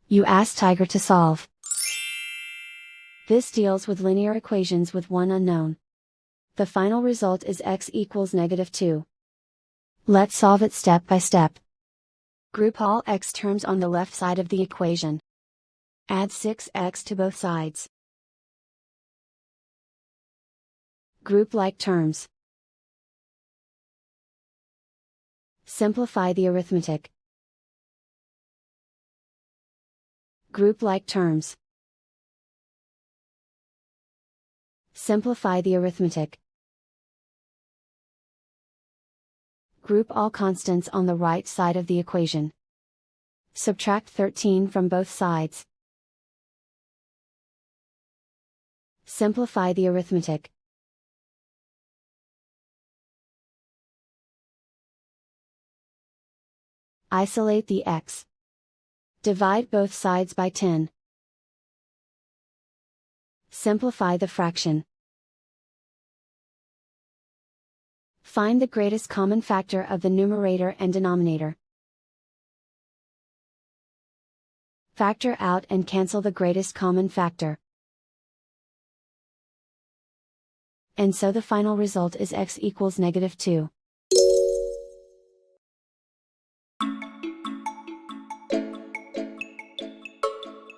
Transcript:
You ask Tiger to solve. This deals with linear equations with one unknown. The final result is x equals -2. Let's solve it step by step. Group all x terms on the left side of the equation. Add 6x to both sides. Group like terms. Simplify the arithmetic. Group like terms. Simplify the arithmetic. Group all constants on the right side of the equation. Subtract 13 from both sides. Simplify the arithmetic. Isolate the x. Divide both sides by 10. Simplify the fraction. Find the greatest common factor of the numerator and denominator. Factor out and cancel the greatest common factor. And so the final result is x equals -2.